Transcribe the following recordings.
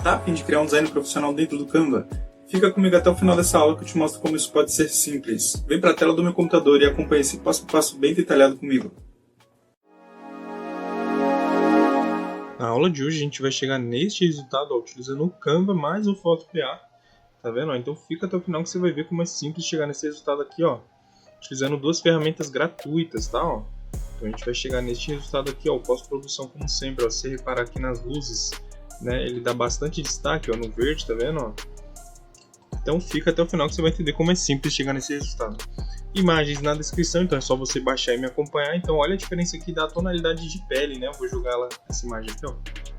Tá a fim de criar um design profissional dentro do Canva? Fica comigo até o final dessa aula que eu te mostro como isso pode ser simples. Vem para a tela do meu computador e acompanhe esse passo a passo bem detalhado comigo. Na aula de hoje a gente vai chegar neste resultado utilizando o Canva mais o PhotoPA. Tá vendo? Então fica até o final que você vai ver como é simples chegar nesse resultado aqui, ó. Utilizando duas ferramentas gratuitas, tá? Ó. Então a gente vai chegar neste resultado aqui, ó, o pós-produção como sempre, ó. Se você reparar aqui nas luzes, né, ele dá bastante destaque, ó, no verde, tá vendo, ó? Então fica até o final que você vai entender como é simples chegar nesse resultado. Imagens na descrição, então é só você baixar e me acompanhar. Então olha a diferença aqui da tonalidade de pele, né? Eu vou jogar essa imagem aqui, ó,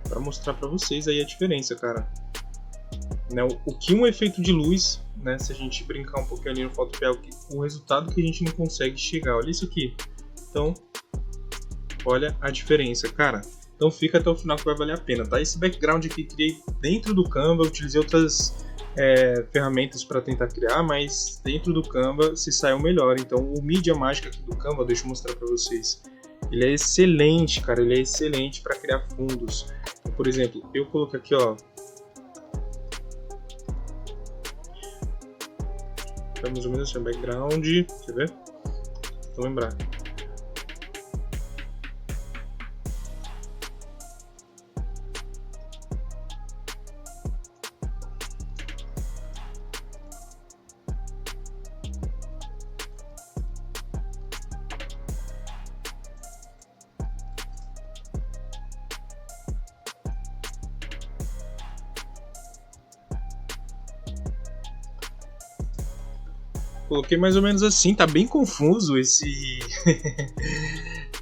para mostrar para vocês aí a diferença, cara. Né, o que um efeito de luz, né, se a gente brincar um pouquinho ali no PhotoPA, o resultado que a gente não consegue chegar, olha isso aqui. Então, olha a diferença, cara. Então fica até o final que vai valer a pena, tá? Esse background aqui criei dentro do Canva, eu utilizei outras ferramentas para tentar criar, mas dentro do Canva se saiu melhor. Então o Mídia Mágica aqui do Canva, deixa eu mostrar para vocês. Ele é excelente, cara, ele é excelente para criar fundos. Então, por exemplo, eu coloquei aqui, ó, mais ou menos assim, background, quer ver? Vou lembrar. Coloquei mais ou menos assim, tá bem confuso esse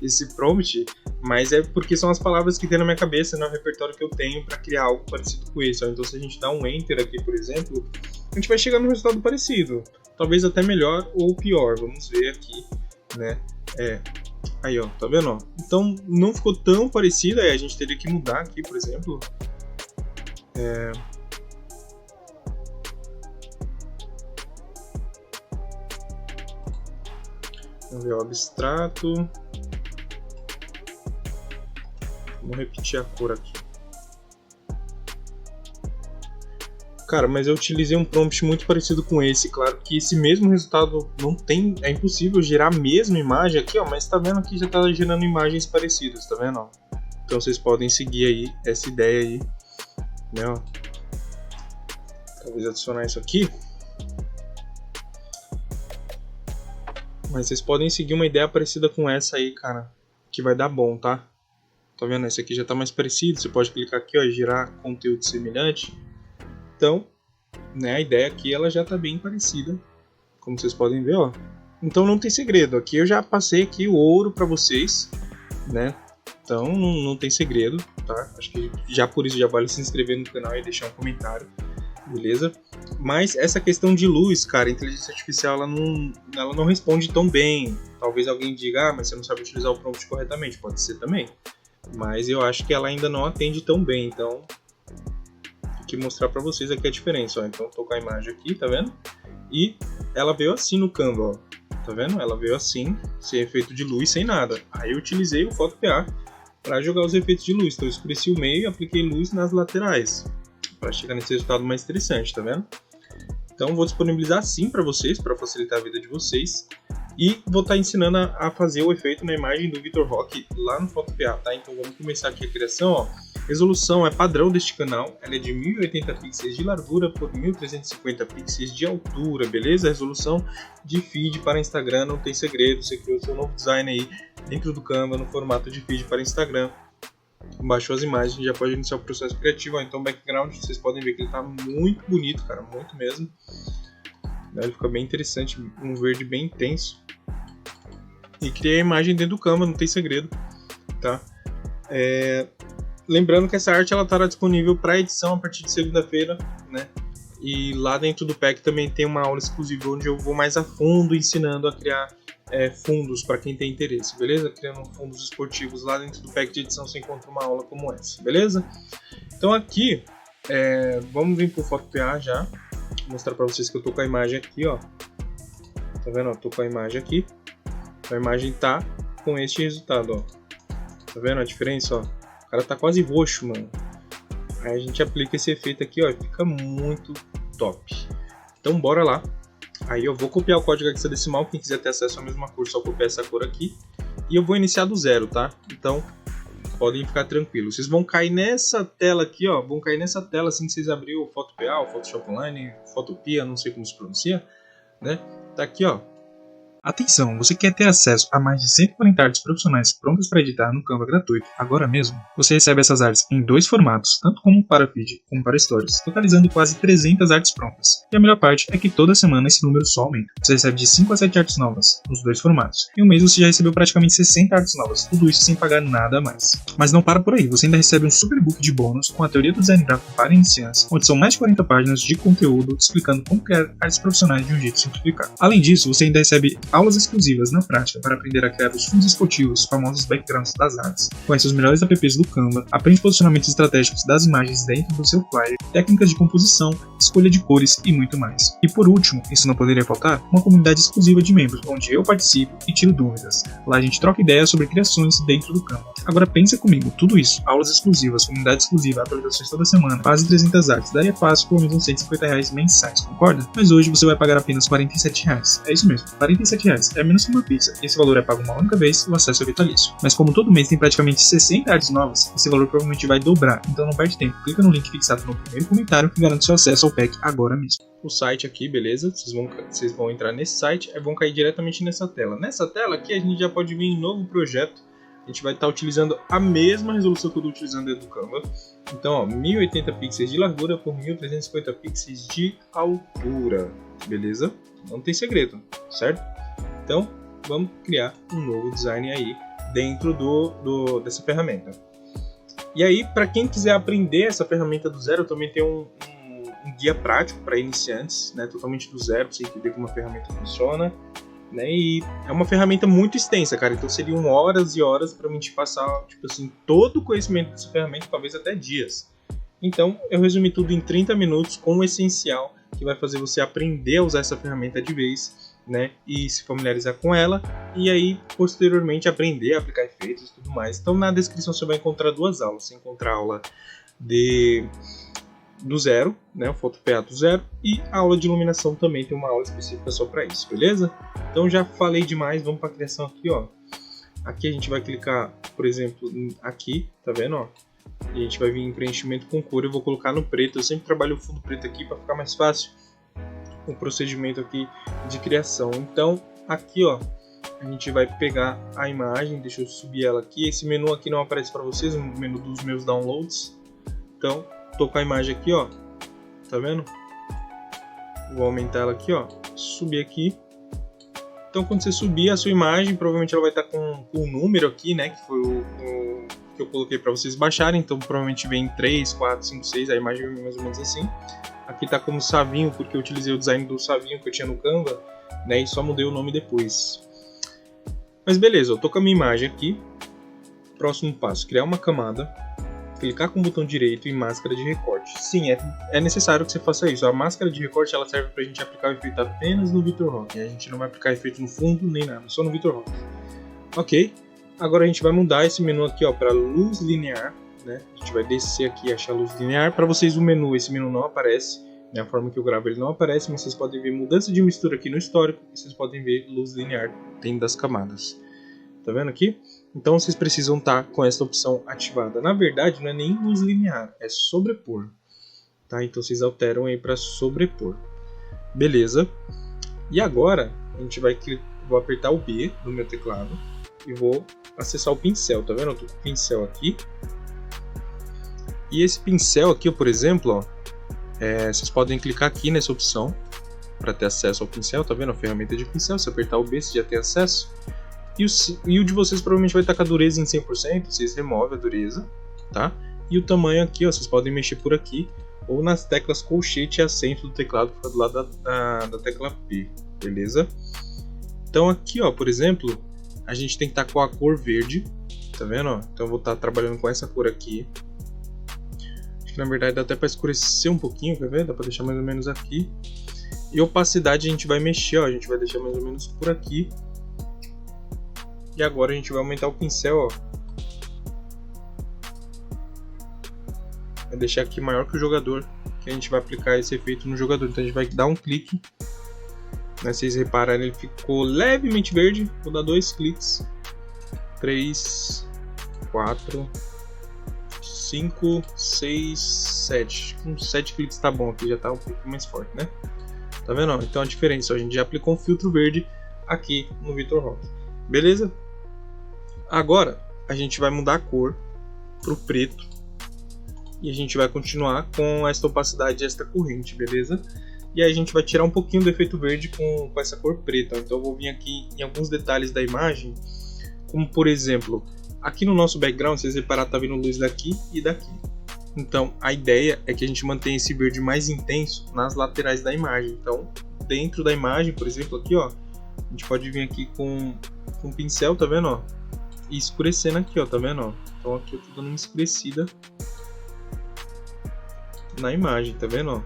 esse prompt, mas é porque são as palavras que tem na minha cabeça, no repertório que eu tenho para criar algo parecido com esse. Então se a gente dá um enter aqui, por exemplo, a gente vai chegar num resultado parecido, talvez até melhor ou pior, vamos ver aqui, né? Aí ó, tá vendo? Então não ficou tão parecido, aí a gente teria que mudar aqui, por exemplo. Vamos ver o abstrato. Vamos repetir a cor aqui. Cara, mas eu utilizei um prompt muito parecido com esse. Claro que esse mesmo resultado não tem... É impossível gerar a mesma imagem aqui, ó. Mas tá vendo que já tá gerando imagens parecidas, tá vendo? Ó? Então vocês podem seguir aí essa ideia aí, né? Ó. Talvez adicionar isso aqui. Mas vocês podem seguir uma ideia parecida com essa aí, cara, que vai dar bom, tá? Tá vendo? Esse aqui já tá mais parecido. Você pode clicar aqui, ó, girar conteúdo semelhante. Então, né, a ideia aqui ela já tá bem parecida, como vocês podem ver, ó. Então não tem segredo. Aqui eu já passei aqui o ouro para vocês, né? Então não tem segredo, tá? Acho que já por isso já vale se inscrever no canal e deixar um comentário, beleza? Mas essa questão de luz, cara, a inteligência artificial ela não responde tão bem. Talvez alguém diga, mas você não sabe utilizar o prompt corretamente. Pode ser também. Mas eu acho que ela ainda não atende tão bem. Então, tem que mostrar pra vocês aqui a diferença. Ó. Então, tô com a imagem aqui, tá vendo? E ela veio assim no Canva, ó. Tá vendo? Ela veio assim, sem efeito de luz, sem nada. Aí eu utilizei o PhotoPA para jogar os efeitos de luz. Então, eu escureci o meio e apliquei luz nas laterais, para chegar nesse resultado mais interessante, tá vendo? Então vou disponibilizar assim para vocês, para facilitar a vida de vocês. E vou estar ensinando a fazer o efeito na imagem do Vitor Roque lá no PhotoPA, tá? Então vamos começar aqui a criação, ó. Resolução é padrão deste canal, ela é de 1080 pixels de largura por 1350 pixels de altura, beleza? Resolução de feed para Instagram, não tem segredo, você criou seu novo design aí dentro do Canva no formato de feed para Instagram. Baixou as imagens, já pode iniciar o processo criativo. Ó, então o background, vocês podem ver que ele está muito bonito, cara, muito mesmo. Ele fica bem interessante, um verde bem intenso. E criei a imagem dentro do Canva, não tem segredo, tá? Lembrando que essa arte ela estará disponível para edição a partir de segunda-feira, né? E lá dentro do pack também tem uma aula exclusiva onde eu vou mais a fundo ensinando a criar fundos para quem tem interesse, beleza? Criando fundos esportivos lá dentro do pack de edição você encontra uma aula como essa, beleza? Então aqui, vamos vir para o PhotoPA já, vou mostrar para vocês que eu tô com a imagem aqui, ó. Tá vendo? Ó, tô com a imagem aqui, a imagem tá com este resultado, ó. Tá vendo a diferença, ó? O cara tá quase roxo, mano. Aí a gente aplica esse efeito aqui, ó, e fica muito top. Então bora lá. Aí eu vou copiar o código hexadecimal, quem quiser ter acesso à mesma cor, só copiar essa cor aqui. E eu vou iniciar do zero, tá? Então podem ficar tranquilos. Vocês vão cair nessa tela aqui, ó. Vão cair nessa tela assim que vocês abrirem o PhotoPA, o Photoshop Online, Photopea, não sei como se pronuncia, né? Tá aqui, ó. Atenção, você quer ter acesso a mais de 140 artes profissionais prontas para editar no Canva gratuito agora mesmo? Você recebe essas artes em 2 formatos, tanto como para feed como para stories, totalizando quase 300 artes prontas. E a melhor parte é que toda semana esse número só aumenta. Você recebe de 5 a 7 artes novas, nos 2 formatos. Em um mês você já recebeu praticamente 60 artes novas, tudo isso sem pagar nada a mais. Mas não para por aí, você ainda recebe um superbook de bônus com a teoria do design gráfico para iniciantes, onde são mais de 40 páginas de conteúdo explicando como criar artes profissionais de um jeito simplificado. Além disso, você ainda recebe aulas exclusivas na prática para aprender a criar os fundos esportivos, famosos backgrounds das artes. Conhece os melhores apps do Canva, aprende posicionamentos estratégicos das imagens dentro do seu flyer, técnicas de composição, escolha de cores e muito mais. E por último, isso não poderia faltar, uma comunidade exclusiva de membros, onde eu participo e tiro dúvidas. Lá a gente troca ideias sobre criações dentro do Canva. Agora pensa comigo, tudo isso, aulas exclusivas, comunidade exclusiva, atualizações toda semana, quase 300 artes, daria fácil por menos uns R$150 mensais, concorda? Mas hoje você vai pagar apenas R$47. É isso mesmo, R$47. É menos que uma pizza, e esse valor é pago uma única vez e o acesso é vitalício. Mas como todo mês tem praticamente 60 artes novas, esse valor provavelmente vai dobrar, então não perde tempo, clica no link fixado no primeiro comentário que garante seu acesso ao pack agora mesmo. O site aqui, beleza? Vocês vão entrar nesse site e vão cair diretamente nessa tela. Nessa tela aqui a gente já pode vir em novo projeto. A gente vai estar utilizando a mesma resolução que eu estou utilizando dentro do Canva. Então, ó, 1080 pixels de largura por 1350 pixels de altura, beleza? Não tem segredo, certo? Então, vamos criar um novo design aí dentro dessa ferramenta. E aí, para quem quiser aprender essa ferramenta do zero, também tem um guia prático para iniciantes, né, totalmente do zero, para você entender como a ferramenta funciona. Né, e é uma ferramenta muito extensa, cara, então seriam horas e horas para mim te passar, tipo assim, todo o conhecimento dessa ferramenta, talvez até dias. Então eu resumi tudo em 30 minutos com o essencial que vai fazer você aprender a usar essa ferramenta de vez, né, e se familiarizar com ela, e aí posteriormente aprender a aplicar efeitos e tudo mais. Então na descrição você vai encontrar 2 aulas, você encontra a aula do zero, né, o PhotoPA do zero, e a aula de iluminação também tem uma aula específica só para isso, beleza? Então já falei demais, vamos para a criação aqui, ó. Aqui a gente vai clicar, por exemplo, aqui, tá vendo, ó? E a gente vai vir em preenchimento com cor, eu vou colocar no preto, eu sempre trabalho o fundo preto aqui para ficar mais fácil o procedimento aqui de criação. Então aqui, ó, a gente vai pegar a imagem, deixa eu subir ela aqui, esse menu aqui não aparece para vocês, o menu dos meus downloads. Então tô com a imagem aqui, ó, tá vendo? Vou aumentar ela aqui, ó, subir aqui. Então quando você subir a sua imagem, provavelmente ela vai estar com o número aqui, né, que foi o que eu coloquei para vocês baixarem. Então provavelmente vem 3, 4, 5, 6, a imagem vem mais ou menos assim. Aqui tá como Savinho, porque eu utilizei o design do Savinho que eu tinha no Canva, né, e só mudei o nome depois. Mas beleza, eu tô com a minha imagem aqui. Próximo passo, criar uma camada. Clicar com o botão direito em máscara de recorte. Sim, é necessário que você faça isso. A máscara de recorte ela serve para a gente aplicar o efeito apenas no VictorRock. A gente não vai aplicar efeito no fundo nem nada, só no VictorRock. Ok, agora a gente vai mudar esse menu aqui para luz linear. Né? A gente vai descer aqui e achar luz linear. Para vocês esse menu não aparece. Né? A forma que eu gravo ele não aparece, mas vocês podem ver mudança de mistura aqui no histórico. E vocês podem ver luz linear dentro das camadas. Tá vendo aqui? Então vocês precisam estar com essa opção ativada. Na verdade não é nem luz linear, é sobrepor. Tá? Então vocês alteram aí para sobrepor. Beleza. E agora a gente vou apertar o B do meu teclado e vou acessar o pincel. Tá vendo? Eu tô com o pincel aqui. E esse pincel aqui, por exemplo, ó, vocês podem clicar aqui nessa opção para ter acesso ao pincel. Tá vendo? A ferramenta de pincel. Se apertar o B você já tem acesso. E o de vocês provavelmente vai estar com a dureza em 100%, vocês removem a dureza, tá? E o tamanho aqui, ó, vocês podem mexer por aqui, ou nas teclas colchete e acento do teclado, que fica do lado da tecla P, beleza? Então aqui, ó, por exemplo, a gente tem que estar com a cor verde, tá vendo? Ó? Então eu vou estar trabalhando com essa cor aqui. Acho que na verdade dá até para escurecer um pouquinho, quer ver? Dá para deixar mais ou menos aqui. E opacidade a gente vai mexer, ó, a gente vai deixar mais ou menos por aqui. E agora a gente vai aumentar o pincel, ó. deixar aqui maior que o jogador, que a gente vai aplicar esse efeito no jogador. Então a gente vai dar um clique, né? Vocês repararam, ele ficou levemente verde. Vou dar 2 cliques, 3, 4, 5, 6, 7. Com 7 cliques tá bom, aqui já tá um pouco mais forte, né? Tá vendo? Então a diferença, a gente já aplicou um filtro verde aqui no VitorRock. Beleza? Agora a gente vai mudar a cor pro preto e a gente vai continuar com esta opacidade e esta corrente, beleza? E aí a gente vai tirar um pouquinho do efeito verde com essa cor preta. Então eu vou vir aqui em alguns detalhes da imagem, como por exemplo, aqui no nosso background, vocês repararam, tá vindo luz daqui e daqui. Então a ideia é que a gente mantenha esse verde mais intenso nas laterais da imagem. Então dentro da imagem, por exemplo, aqui ó, a gente pode vir aqui com um pincel, tá vendo, ó? E escurecendo aqui, ó, tá vendo, ó? Então aqui eu tô dando uma escurecida na imagem, tá vendo, ó?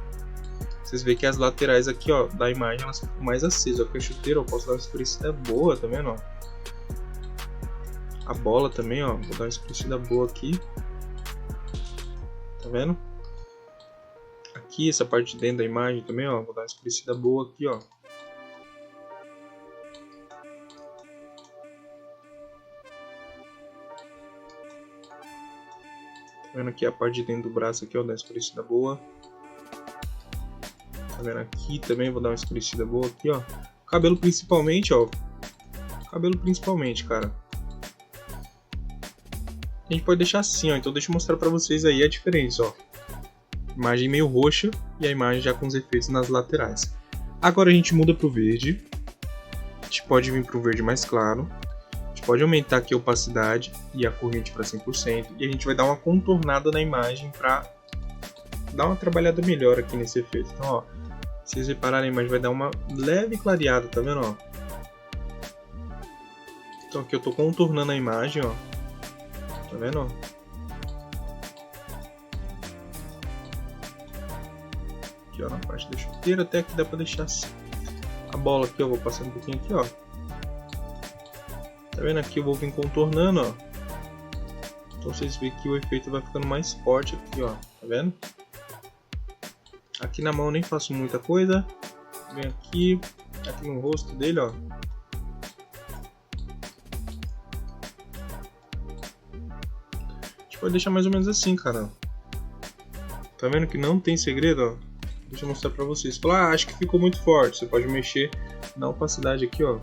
Vocês veem que as laterais aqui, ó, da imagem, elas ficam mais acesas. Aqui a chuteira, eu posso dar uma escurecida boa, tá vendo, ó? A bola também, ó, vou dar uma escurecida boa aqui. Tá vendo? Aqui, essa parte de dentro da imagem também, ó, vou dar uma escurecida boa aqui, ó. Tá vendo aqui a parte de dentro do braço aqui, ó, dar uma escurecida boa. Tá vendo aqui também, vou dar uma escurecida boa aqui, ó. Cabelo principalmente, ó. Cabelo principalmente, cara. A gente pode deixar assim, ó. Então deixa eu mostrar pra vocês aí a diferença, ó. Imagem meio roxa e a imagem já com os efeitos nas laterais. Agora a gente muda pro verde. A gente pode vir pro verde mais claro. A gente pode aumentar aqui a opacidade e a corrente para 100%. E a gente vai dar uma contornada na imagem pra dar uma trabalhada melhor aqui nesse efeito. Então, ó, se vocês repararem, a imagem vai dar uma leve clareada, tá vendo, ó? Então aqui eu tô contornando a imagem, ó. Tá vendo, ó? Aqui, ó, na parte da chuteira, até que dá pra deixar assim. A bola aqui, eu vou passando um pouquinho aqui, ó. Tá vendo? Aqui eu vou vir contornando, ó. Então vocês veem que o efeito vai ficando mais forte aqui, ó. Tá vendo? Aqui na mão eu nem faço muita coisa. Vem aqui no rosto dele, ó. A gente pode deixar mais ou menos assim, cara. Tá vendo que não tem segredo, ó? Deixa eu mostrar pra vocês. Falar, acho que ficou muito forte. Você pode mexer na opacidade aqui, ó.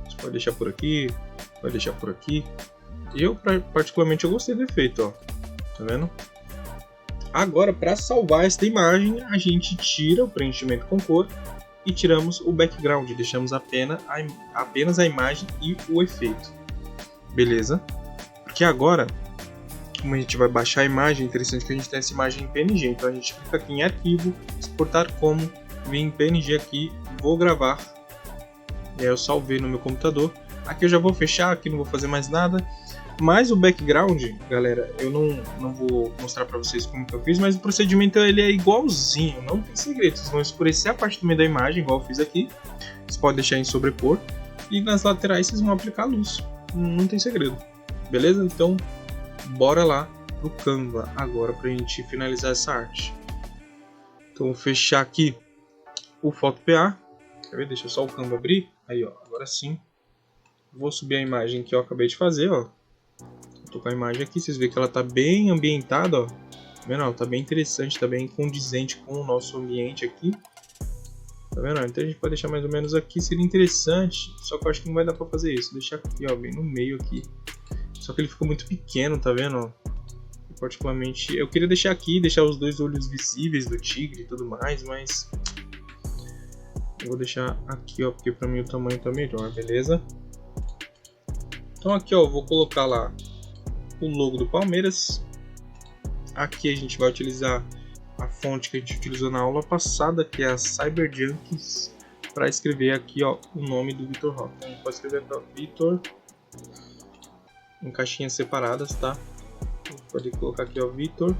Você pode deixar por aqui, pode deixar por aqui. Eu, particularmente, eu gostei do efeito, ó. Tá vendo? Agora, para salvar esta imagem, a gente tira o preenchimento com cor e tiramos o background. Deixamos apenas a imagem e o efeito. Beleza? Porque agora, como a gente vai baixar a imagem, é interessante que a gente tenha essa imagem em PNG. Então a gente clica aqui em arquivo, exportar como, vem em PNG aqui, vou gravar. E aí eu salvei no meu computador. Aqui eu já vou fechar, aqui não vou fazer mais nada. Mas o background, galera, eu não vou mostrar pra vocês como que eu fiz, mas o procedimento ele é igualzinho, não tem segredo. Vocês vão escurecer a parte do meio da imagem, igual eu fiz aqui. Vocês podem deixar em sobrepor. E nas laterais vocês vão aplicar luz. Não tem segredo. Beleza? Então, bora lá pro Canva agora pra gente finalizar essa arte. Então, vou fechar aqui o PhotoPA. Quer ver? Deixa só o Canva abrir. Aí, ó, agora sim. Vou subir a imagem que eu acabei de fazer, ó. Tô com a imagem aqui, vocês veem que ela tá bem ambientada, ó. Tá vendo? Ela tá bem interessante, tá bem condizente com o nosso ambiente aqui. Tá vendo? Então a gente pode deixar mais ou menos aqui, seria interessante. Só que eu acho que não vai dar pra fazer isso. Deixar aqui, ó, bem no meio aqui. Só que ele ficou muito pequeno, tá vendo? Particularmente, eu queria deixar aqui, deixar os dois olhos visíveis do tigre e tudo mais, mas eu vou deixar aqui, ó, porque pra mim o tamanho tá melhor, beleza? Então aqui, ó, eu vou colocar lá o logo do Palmeiras. Aqui a gente vai utilizar a fonte que a gente utilizou na aula passada, que é a CyberJunks, para escrever aqui, ó, o nome do VitorRock. Então a gente pode escrever aqui, ó, Vitor, em caixinhas separadas, tá? A gente pode colocar aqui, ó, Vitor,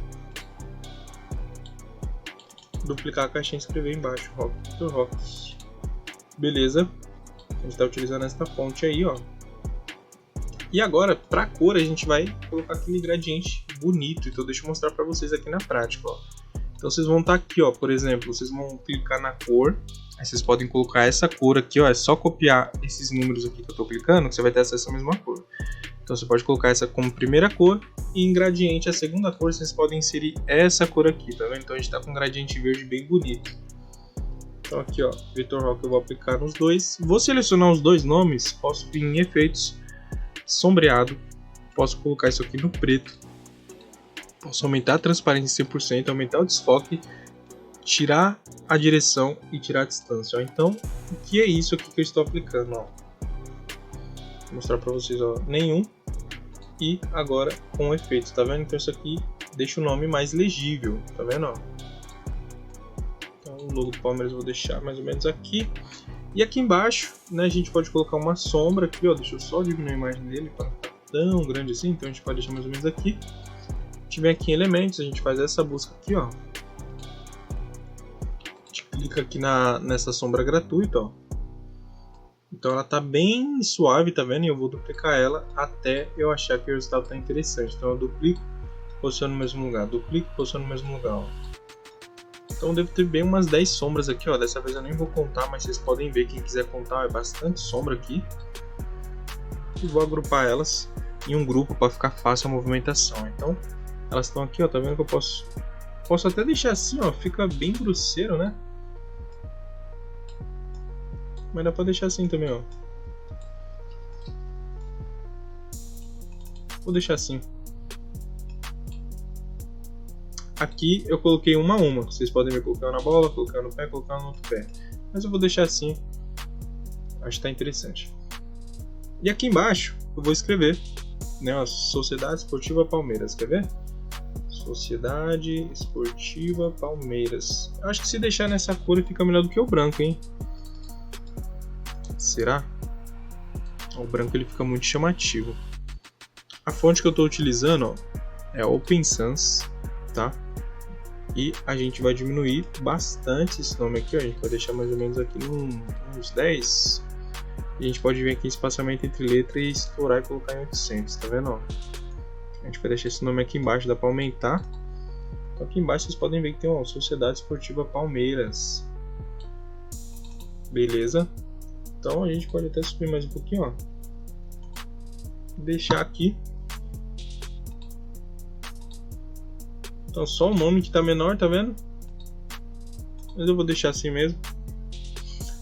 duplicar a caixinha e escrever embaixo, ó, VitorRock. Beleza? A gente está utilizando essa fonte aí, ó. E agora, para cor, a gente vai colocar aquele gradiente bonito. Então deixa eu mostrar para vocês aqui na prática, ó. Então vocês vão estar aqui, ó, por exemplo, vocês vão clicar na cor, aí vocês podem colocar essa cor aqui, ó, é só copiar esses números aqui que eu estou clicando, que você vai ter acesso à mesma cor. Então você pode colocar essa como primeira cor e em gradiente a segunda cor vocês podem inserir essa cor aqui, tá vendo? Então a gente está com um gradiente verde bem bonito. Então aqui, ó, Victor Rock eu vou aplicar nos dois. Vou selecionar os dois nomes, posso vir em efeitos, sombreado, posso colocar isso aqui no preto. Posso aumentar a transparência em 100%, aumentar o desfoque, tirar a direção e tirar a distância. Ó. Então, o que é isso aqui que eu estou aplicando? Ó. Vou mostrar para vocês, ó, nenhum. E agora com efeitos, tá vendo? Então isso aqui deixa o nome mais legível, tá vendo? Ó? Então o logo do Palmeiras eu vou deixar mais ou menos aqui. E aqui embaixo, né, a gente pode colocar uma sombra aqui, ó. Deixa eu só diminuir a imagem dele para não ficar tão grande assim. Então a gente pode deixar mais ou menos aqui. A gente vem aqui em elementos, a gente faz essa busca aqui, ó. A gente clica aqui nessa sombra gratuita, ó. Então ela tá bem suave, tá vendo? E eu vou duplicar ela até eu achar que o resultado tá interessante. Então eu duplico, posiciono no mesmo lugar, duplico, posiciono no mesmo lugar, ó. Então devo ter bem umas 10 sombras aqui, ó. Dessa vez eu nem vou contar, mas vocês podem ver, quem quiser contar, é bastante sombra aqui. E vou agrupar elas em um grupo para ficar fácil a movimentação. Então elas estão aqui, ó, tá vendo que eu posso até deixar assim, ó, fica bem grosseiro, né? Mas dá pra deixar assim também, ó. Vou deixar assim. Aqui eu coloquei uma a uma. Vocês podem ver colocando na bola, colocando no pé, colocando no outro pé. Mas eu vou deixar assim. Acho que tá interessante. E aqui embaixo eu vou escrever, né, ó, Sociedade Esportiva Palmeiras. Quer ver? Sociedade Esportiva Palmeiras. Acho que se deixar nessa cor fica melhor do que o branco, hein? Será? O branco ele fica muito chamativo. A fonte que eu estou utilizando, ó, é Open Sans, tá? E a gente vai diminuir bastante esse nome aqui, ó. A gente vai deixar mais ou menos aqui uns 10. E a gente pode vir aqui em espaçamento entre letra e estourar e colocar em 800, tá vendo? Ó? A gente vai deixar esse nome aqui embaixo, dá para aumentar. Então aqui embaixo vocês podem ver que tem uma Sociedade Esportiva Palmeiras. Beleza? Então a gente pode até subir mais um pouquinho, ó. Deixar aqui. Então só o nome que está menor, tá vendo? Mas eu vou deixar assim mesmo.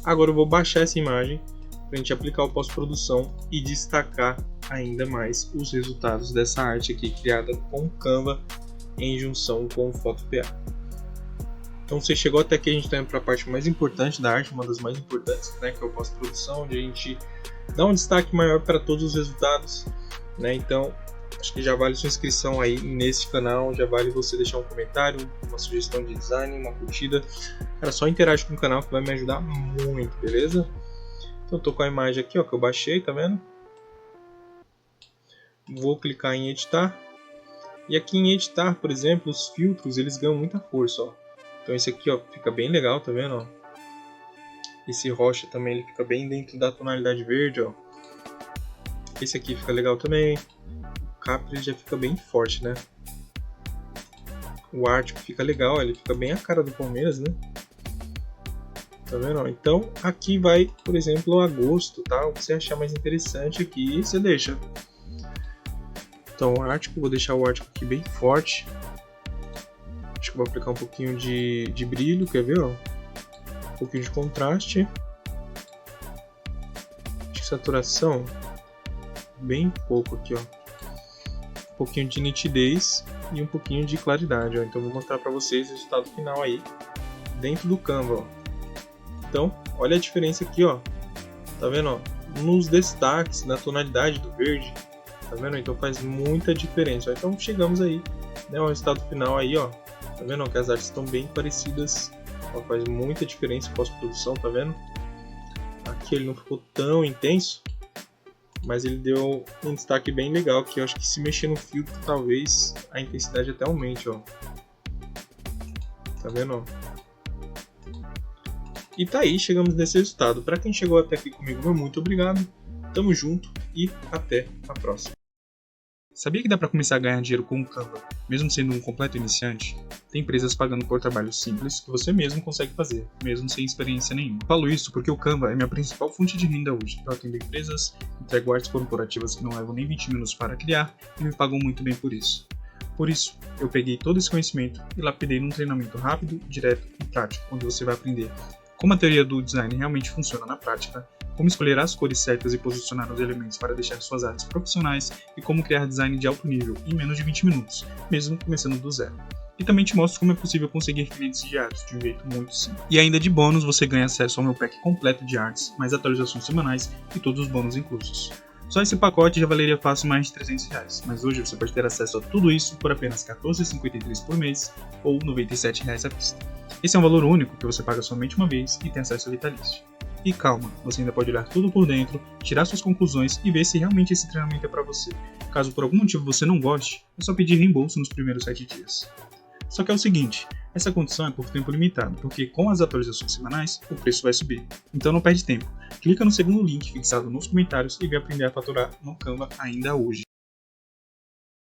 Agora eu vou baixar essa imagem para a gente aplicar o pós-produção e destacar ainda mais os resultados dessa arte aqui criada com Canva em junção com o PhotoPA. Então você chegou até aqui, a gente está indo para a parte mais importante da arte, uma das mais importantes, né, que é o pós-produção, onde a gente dá um destaque maior para todos os resultados, né? Então acho que já vale sua inscrição aí nesse canal, já vale você deixar um comentário, uma sugestão de design, uma curtida. Cara, só interage com o canal que vai me ajudar muito, beleza? Então eu tô com a imagem aqui, ó, que eu baixei, tá vendo? Vou clicar em editar. E aqui em editar, por exemplo, os filtros, eles ganham muita força, ó. Então esse aqui, ó, fica bem legal, tá vendo, ó? Esse rocha também, ele fica bem dentro da tonalidade verde, ó. Esse aqui fica legal também. O Capri já fica bem forte, né? O Ártico fica legal, ele fica bem a cara do Palmeiras, né? Tá vendo? Então aqui vai, por exemplo, a gosto, tá? O que você achar mais interessante aqui, você deixa. Então o Ártico, vou deixar o Ártico aqui bem forte. Acho que vou aplicar um pouquinho de brilho, quer ver? Ó? Um pouquinho de contraste. De saturação, bem pouco aqui, ó. Um pouquinho de nitidez e um pouquinho de claridade, ó. Então vou mostrar para vocês o resultado final aí dentro do Canva, ó. Então, olha a diferença aqui, ó. Tá vendo, ó? Nos destaques, na tonalidade do verde. Tá vendo? Então faz muita diferença. Ó. Então chegamos aí, né, ao resultado final aí, ó. Tá vendo, ó, que as artes estão bem parecidas. Ó, faz muita diferença pós-produção, tá vendo? Aqui ele não ficou tão intenso, mas ele deu um destaque bem legal, que eu acho que se mexer no filtro, talvez a intensidade até aumente, ó. Tá vendo, ó? E tá aí, chegamos nesse resultado. Para quem chegou até aqui comigo, meu muito obrigado. Tamo junto e até a próxima. Sabia que dá para começar a ganhar dinheiro com o Canva, mesmo sendo um completo iniciante? Tem empresas pagando por trabalhos simples que você mesmo consegue fazer, mesmo sem experiência nenhuma. Falo isso porque o Canva é minha principal fonte de renda hoje. Eu atendo empresas, entrego artes corporativas que não levam nem 20 minutos para criar e me pagam muito bem por isso. Por isso, eu peguei todo esse conhecimento e lapidei num treinamento rápido, direto e prático, onde você vai aprender como a teoria do design realmente funciona na prática, como escolher as cores certas e posicionar os elementos para deixar suas artes profissionais e como criar design de alto nível em menos de 20 minutos, mesmo começando do zero. E também te mostro como é possível conseguir clientes de artes de um jeito muito simples. E ainda de bônus você ganha acesso ao meu pack completo de artes, mais atualizações semanais e todos os bônus inclusos. Só esse pacote já valeria fácil mais de R$300, mas hoje você pode ter acesso a tudo isso por apenas R$14,53 por mês ou R$97 à vista. Esse é um valor único que você paga somente uma vez e tem acesso a vitalício. E calma, você ainda pode olhar tudo por dentro, tirar suas conclusões e ver se realmente esse treinamento é para você. Caso por algum motivo você não goste, é só pedir reembolso nos primeiros 7 dias. Só que é o seguinte, essa condição é por tempo limitado, porque com as atualizações semanais, o preço vai subir. Então não perde tempo, clica no segundo link fixado nos comentários e vem aprender a faturar no Canva ainda hoje.